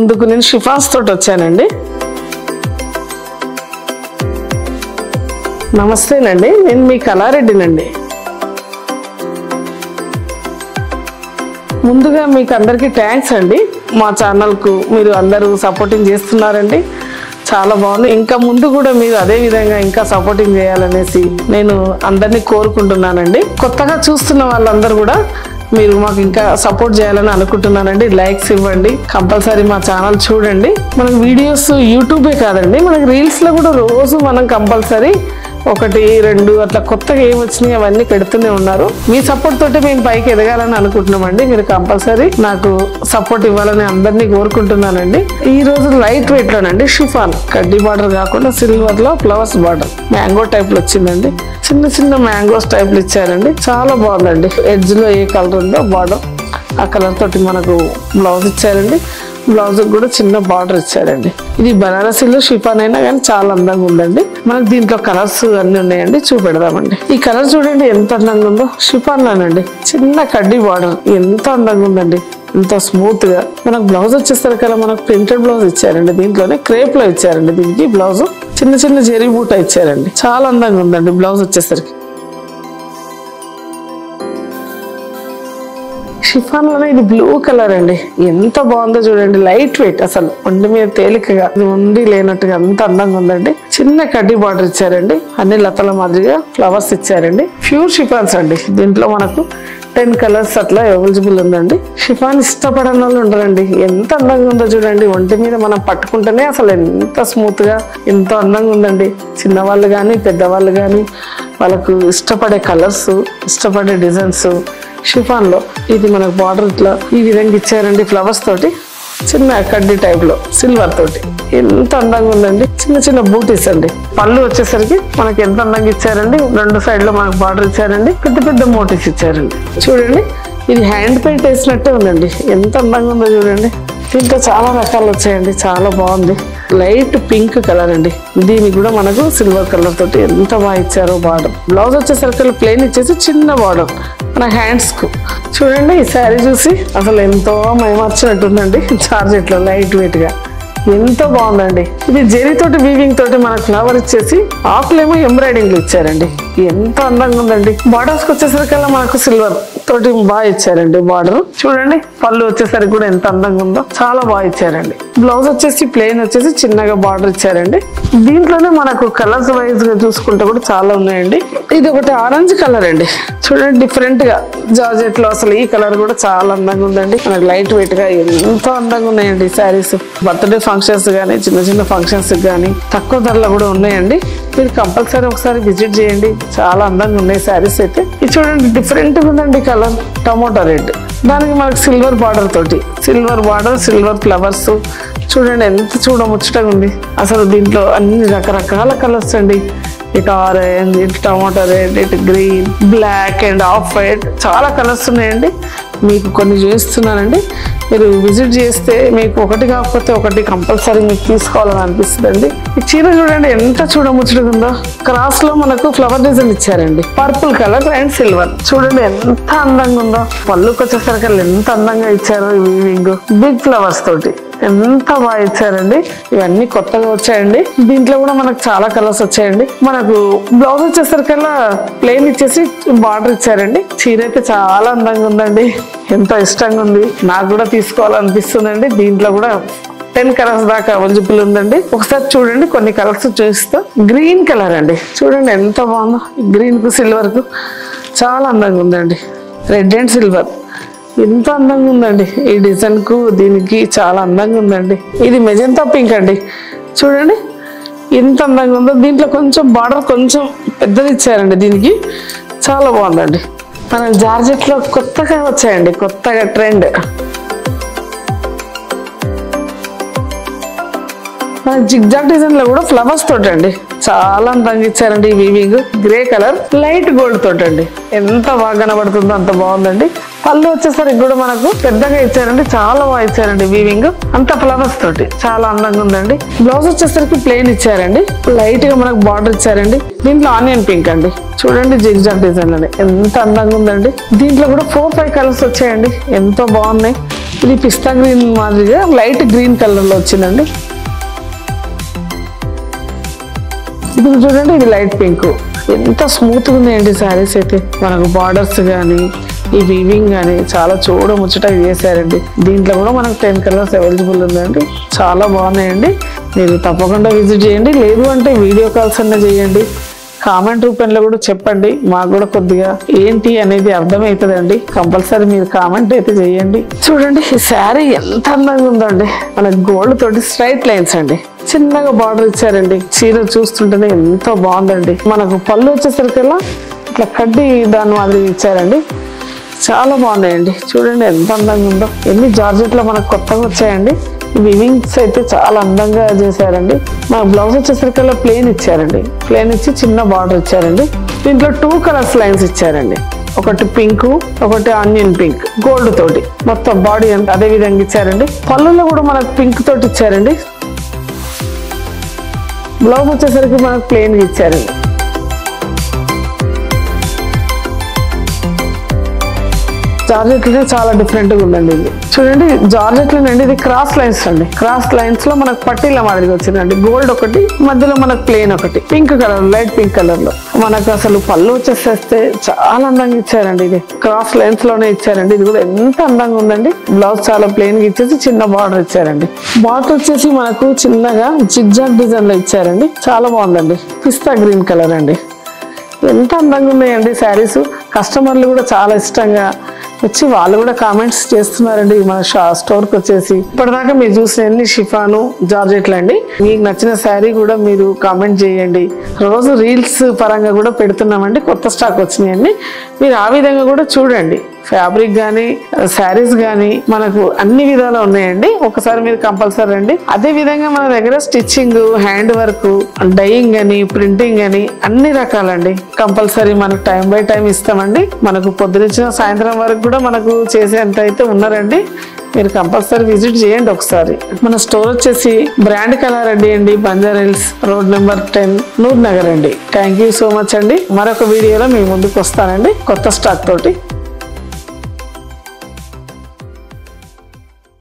ముందుకు నేను షిఫాన్స్ తోటి వచ్చానండి. నమస్తేనండి, నేను మీ కళారెడ్డినండి. ముందుగా మీకు అందరికీ థ్యాంక్స్ అండి. మా ఛానల్కు మీరు అందరూ సపోర్టింగ్ చేస్తున్నారండి, చాలా బాగుంది. ఇంకా ముందు కూడా మీరు అదే విధంగా ఇంకా సపోర్టింగ్ చేయాలనేసి నేను అందరినీ కోరుకుంటున్నానండి. కొత్తగా చూస్తున్న వాళ్ళందరూ కూడా మీరు మాకు ఇంకా సపోర్ట్ చేయాలని అనుకుంటున్నానండి. లైక్స్ ఇవ్వండి, కంపల్సరీ మా ఛానల్ చూడండి. మనకు వీడియోస్ యూట్యూబే కాదండి, మనకి రీల్స్లో కూడా రోజు మనం కంపల్సరీ 1, 2 అట్లా కొత్తగా ఏం వచ్చినాయి అవన్నీ పెడుతూనే ఉన్నారు. మీ సపోర్ట్ తోటి మేము పైకి ఎదగాలని అనుకుంటున్నామండి. మీరు కంపల్సరీ నాకు సపోర్ట్ ఇవ్వాలని అందరినీ కోరుకుంటున్నానండి. ఈ రోజు లైట్ వెయిట్ లోనండి షిఫాన్ కడ్డీ బార్డర్ కాకుండా సిల్వర్ లో ఫ్లవర్స్ బార్డర్ మ్యాంగో టైప్ లో వచ్చిందండి. చిన్న చిన్న మ్యాంగోస్ టైప్ లో ఇచ్చారండి, చాలా బాగుందండి. ఎడ్జ్ లో ఏ కలర్ ఉందో బార్డర్ ఆ కలర్ తోటి మనకు బ్లౌజ్ ఇచ్చారండి. బ్లౌజ్ కూడా చిన్న బార్డర్ ఇచ్చారండి. ఇది బనారసీలో షిఫాన్ అయినా కానీ చాలా అందంగా ఉందండి. మనకు దీంట్లో కలర్స్ అన్ని ఉన్నాయండి, చూపెడదామండి. ఈ కలర్ చూడండి ఎంత అందంగా ఉందో. షిఫాన్ లోనండి చిన్న కడ్డీ బార్డర్ ఎంత అందంగా ఉందండి, ఎంత స్మూత్ గా. మనకు బ్లౌజ్ వచ్చేసరికల్లా మనకు ప్రింటెడ్ బ్లౌజ్ ఇచ్చారండి. దీంట్లోనే క్రేప్ లో ఇచ్చారండి. దీనికి బ్లౌజ్ చిన్న చిన్న జెరీ బూట ఇచ్చారండి, చాలా అందంగా ఉందండి బ్లౌజ్ వచ్చేసరికి. షిఫాన్ లోనే ఇది బ్లూ కలర్ అండి, ఎంత బాగుందో చూడండి. లైట్ వెయిట్, అసలు ఒంటి మీద తేలికగా ఉండి లేనట్టుగా అంత అందంగా ఉందండి. చిన్న కడ్డీ బార్డర్ ఇచ్చారండి, అన్ని లతల మాదిరిగా ఫ్లవర్స్ ఇచ్చారండి. ప్యూర్ షిఫాన్స్ అండి. దీంట్లో మనకు 10 కలర్స్ అట్లా అవైలబుల్ ఉందండి. షిఫాన్ ఇష్టపడని వాళ్ళు ఉండరండి, ఎంత అందంగా ఉందో చూడండి. ఒంటి మీద మనం పట్టుకుంటేనే అసలు ఎంత స్మూత్ గా ఎంతో అందంగా ఉందండి. చిన్నవాళ్ళు కానీ పెద్దవాళ్ళు కానీ వాళ్ళకు ఇష్టపడే కలర్స్, ఇష్టపడే డిజైన్స్ షిఫాన్ లో. ఇది మనకు బార్డర్ ఇట్లా ఈ విధంగా ఇచ్చారండి, ఫ్లవర్స్ తోటి చిన్న కడ్డీ టైప్ లో సిల్వర్ తోటి ఎంత అందంగా ఉందండి. చిన్న చిన్న బూటీస్ అండి. పళ్ళు వచ్చేసరికి మనకి ఎంత అందంగా ఇచ్చారండి. 2 సైడ్ లో మనకు బార్డర్ ఇచ్చారండి, పెద్ద పెద్ద మోటివ్స్ ఇచ్చారండి. చూడండి ఇది హ్యాండ్ పెయింట్ వేసినట్టే ఉందండి, ఎంత అందంగా ఉందో చూడండి. దీంట్లో చాలా రకాలు వచ్చాయండి, చాలా బాగుంది. లైట్ పింక్ కలర్ అండి, దీనికి కూడా మనకు సిల్వర్ కలర్ తోటి ఎంత బాగా ఇచ్చారో బార్డర్. బ్లౌజ్ వచ్చేసరికి ప్లెయిన్ ఇచ్చేసి చిన్న బార్డర్ మన హ్యాండ్స్ కు. చూడండి ఈ శారీ చూసి అసలు ఎంతో మైమర్చినట్టుందండి. జార్జెట్ లో లైట్ వెయిట్ గా ఎంతో బాగుందండి. ఇది జెరీ తోటి వీవింగ్ తోటి మనకు ఫ్లవర్ ఇచ్చేసి ఆకులేమో ఎంబ్రాయిడింగ్ ఇచ్చారండి, ఎంత అందంగా ఉందండి. బార్డర్స్ కి వచ్చేసరికల్లా మనకు సిల్వర్ తోటి బాగా ఇచ్చారండి బార్డర్. చూడండి పళ్ళు వచ్చేసరికి కూడా ఎంత అందంగా ఉందో, చాలా బాగా ఇచ్చారండి. బ్లౌజ్ వచ్చేసి ప్లెయిన్ వచ్చేసి చిన్నగా బార్డర్ ఇచ్చారండి. దీంట్లోనే మనకు కలర్స్ వైజ్ గా చూసుకుంటే కూడా చాలా ఉన్నాయండి. ఇది ఒకటి ఆరెంజ్ కలర్ అండి, చూడండి డిఫరెంట్ గా జార్జెట్ లో. అసలు ఈ కలర్ కూడా చాలా అందంగా ఉందండి. మనకు లైట్ వెయిట్ గా ఎంతో అందంగా ఉన్నాయండి శారీస్. బర్త్డే ఫంక్షన్స్ కానీ చిన్న చిన్న ఫంక్షన్స్ కానీ తక్కువ ధరలో కూడా ఉన్నాయండి. మీరు కంపల్సరీ ఒకసారి విజిట్ చేయండి, చాలా అందంగా ఉన్నాయి శారీస్ అయితే. ఇది చూడండి డిఫరెంట్ గా ఉందండి కలర్, టమోటా రెడ్. దానికి మనకు సిల్వర్ బార్డర్ తోటి సిల్వర్ బార్డర్, సిల్వర్ ఫ్లవర్స్. చూడండి ఎంత చూడముచ్చటగా ఉంది. అసలు దీంట్లో అన్ని రకరకాల కలర్స్ అండి. ఇటు ఆరెంజ్, ఇటు టమాటో రెడ్, ఇటు green, black and off white, చాలా కలర్స్ ఉన్నాయండి. మీకు కొన్ని చూపిస్తున్నానండి, మీరు విజిట్ చేస్తే మీకు ఒకటి కాకపోతే ఒకటి కంపల్సరీ మీకు తీసుకోవాలని అనిపిస్తుందండి. ఈ చీర చూడండి ఎంత చూడముచ్చటగా ఉందో. క్రాస్ లో మనకు ఫ్లవర్ డిజైన్ ఇచ్చారండి, పర్పుల్ కలర్ అండ్ సిల్వర్. చూడండి ఎంత అందంగా ఉందో. పళ్ళుకి వచ్చేసరికి ఎంత అందంగా ఇచ్చారో ఈ వీవింగ్, బిగ్ ఫ్లవర్స్ తోటి ఎంత బాగా ఇచ్చారండి. ఇవన్నీ కొత్తగా వచ్చాయండి. దీంట్లో కూడా మనకు చాలా కలర్స్ వచ్చాయండి. మనకు బ్లౌజ్ వచ్చేసరికల్లా ప్లెయిన్ ఇచ్చేసి బార్డర్ ఇచ్చారండి. చీర అయితే చాలా అందంగా ఉందండి, ఎంతో ఇష్టంగా ఉంది. నాకు కూడా తీసుకోవాలనిపిస్తుందండి. దీంట్లో కూడా 10 కలర్స్ దాకా అవైలబుల్ ఉందండి. ఒకసారి చూడండి, కొన్ని కలర్స్ చూపిస్తా. గ్రీన్ కలర్ అండి, చూడండి ఎంత బాగుందో. గ్రీన్ కు సిల్వర్ కు చాలా అందంగా ఉందండి. రెడ్ అండ్ సిల్వర్ ఎంత అందంగా ఉందండి. ఈ డిజైన్ కు దీనికి చాలా అందంగా ఉందండి. ఇది మెజంతా పింక్ అండి, చూడండి ఎంత అందంగా ఉందో. దీంట్లో కొంచెం బార్డర్ కొంచెం పెద్దది ఇచ్చారండి, దీనికి చాలా బాగుందండి. మన జార్జెట్ లో కొత్తగా వచ్చాయండి, కొత్తగా ట్రెండ్. మన జిగ్జాగ్ డిజైన్ లో కూడా ఫ్లవర్స్ తోటి అండి చాలా అందంగా ఇచ్చారండి. ఈ weaving grey colour light gold తోటి అండి ఎంత బాగా కనబడుతుందో అంత బాగుందండి. పళ్ళు వచ్చేసరికి కూడా మనకు పెద్దగా ఇచ్చారండి, చాలా బాగా ఇచ్చారండి. వీవింగ్ అంత ఫ్లవర్స్ తోటి చాలా అందంగా ఉందండి. బ్లౌజ్ వచ్చేసరికి ప్లెయిన్ ఇచ్చారండి, లైట్ గా మనకు బార్డర్ ఇచ్చారండి. దీంట్లో ఆనియన్ పింక్ అండి, చూడండి జిగ్జాగ్ డిజైన్ అని ఎంత అందంగా ఉందండి. దీంట్లో కూడా 4, 5 కలర్స్ వచ్చాయండి, ఎంతో బాగున్నాయి. ఇది పిస్తా గ్రీన్ మాదిరిగా లైట్ గ్రీన్ కలర్ లో వచ్చిందండి. ఇప్పుడు చూడండి ఇది లైట్ పింక్. ఎంత స్మూత్ గా ఉన్నాయండి శారీస్ అయితే. మనకు బార్డర్స్ కానీ ఈ వీవింగ్ కానీ చాలా చూడముచ్చటగా చేశారండి. దీంట్లో కూడా మనకు 10 కలర్స్ అవైలబుల్ ఉందండి. చాలా బాగున్నాయండి. మీరు తప్పకుండా విజిట్ చేయండి. లేదు అంటే వీడియో కాల్స్ అన్నా చేయండి. కామెంట్ రూపంలో కూడా చెప్పండి. మాకు కూడా కొద్దిగా ఏంటి అనేది అర్థమవుతుందండి. కంపల్సరీ మీరు కామెంట్ అయితే చేయండి. చూడండి ఈ శారీ ఎంత అందంగా ఉందండి. మన గోల్డ్ తోటి స్ట్రైట్ లైన్స్ అండి. చిన్నగా బార్డర్ ఇచ్చారండి. చీర చూస్తుంటేనే ఎంతో బాగుందండి. మనకు పళ్ళు వచ్చేసరికల్లా ఇట్లా కడ్డీ దాని మాదిరి ఇచ్చారండి. చాలా బాగున్నాయండి. చూడండి ఎంత అందంగా ఉందో. ఎన్ని జార్జెట్లో మనకు కొత్తగా వచ్చాయండి. వివింగ్స్ అయితే చాలా అందంగా చేశారండి. మన బ్లౌజ్ వచ్చేసరికల్లా ప్లెయిన్ ఇచ్చారండి. ప్లెయిన్ ఇచ్చి చిన్న బార్డర్ ఇచ్చారండి. దీంట్లో 2 కలర్స్ లైన్స్ ఇచ్చారండి. ఒకటి పింక్, ఒకటి ఆనియన్ పింక్ గోల్డ్ తోటి మొత్తం బాడీ అంతా అదే విధంగా ఇచ్చారండి. పళ్ళులో కూడా మనకు పింక్ తోటి ఇచ్చారండి. బ్లౌజ్ వచ్చేసరికి మనకు ప్లెయిన్ ఇచ్చారండి. జార్జెట్లనే చాలా డిఫరెంట్ గా ఉందండి. ఇది చూడండి జార్జెట్లోనండి. ఇది క్రాస్ లైన్స్ అండి. క్రాస్ లైన్స్ లో మనకు పట్టీల మాదిరిగా వచ్చిందండి. గోల్డ్ ఒకటి, మధ్యలో మనకు ప్లెయిన్ ఒకటి, pink colour light pink colour లో మనకు అసలు పళ్ళు వచ్చేసేస్తే చాలా అందంగా ఇచ్చారండి. ఇది క్రాస్ లైన్స్ లోనే ఇచ్చారండి. ఇది కూడా ఎంత అందంగా ఉందండి. బ్లౌజ్ చాలా ప్లెయిన్ గా ఇచ్చేసి చిన్న బార్డర్ ఇచ్చారండి. బార్డర్ వచ్చేసి మనకు చిన్నగా జిగ్జాగ్ డిజైన్ లో ఇచ్చారండి. చాలా బాగుందండి. పిస్తా గ్రీన్ కలర్ అండి. ఎంత అందంగా ఉన్నాయండి శారీస్. కస్టమర్లు కూడా చాలా ఇష్టంగా వచ్చి వాళ్ళు కూడా కామెంట్స్ చేస్తున్నారండి మన స్టోర్కి వచ్చేసి. ఇప్పటిదాకా మీరు చూసిన ఎన్ని షిఫాను జార్జెట్లు అండి. మీకు నచ్చిన శారీ కూడా మీరు కామెంట్ చేయండి. రోజు రీల్స్ పరంగా కూడా పెడుతున్నామండి. కొత్త స్టాక్ వచ్చినాయండి. మీరు ఆ విధంగా కూడా చూడండి. ఫ్యాబ్రిక్ కానీ శారీస్ కానీ మనకు అన్ని విధాలు ఉన్నాయండి. ఒకసారి మీరు కంపల్సరీ రండి. అదే విధంగా మన దగ్గర స్టిచ్చింగ్, హ్యాండ్ వర్క్, డైయింగ్ అని, ప్రింటింగ్ అని అన్ని రకాలండి. కంపల్సరీ మనకు టైం బై టైం ఇస్తామండి. మనకు పొద్దునిచ్చిన సాయంత్రం వరకు కూడా మనకు చేసేంత అయితే ఉన్నారండి. మీరు కంపల్సరీ విజిట్ చేయండి ఒకసారి. మన స్టోర్ వచ్చేసి బ్రాండ్ కలర్ రెడ్డి అండి, Banjara hills road number 10 Noor Nagar అండి. థ్యాంక్ యూ సో మచ్ అండి. మరొక వీడియోలో మీ ముందుకు వస్తానండి కొత్త స్టాక్ తోటి.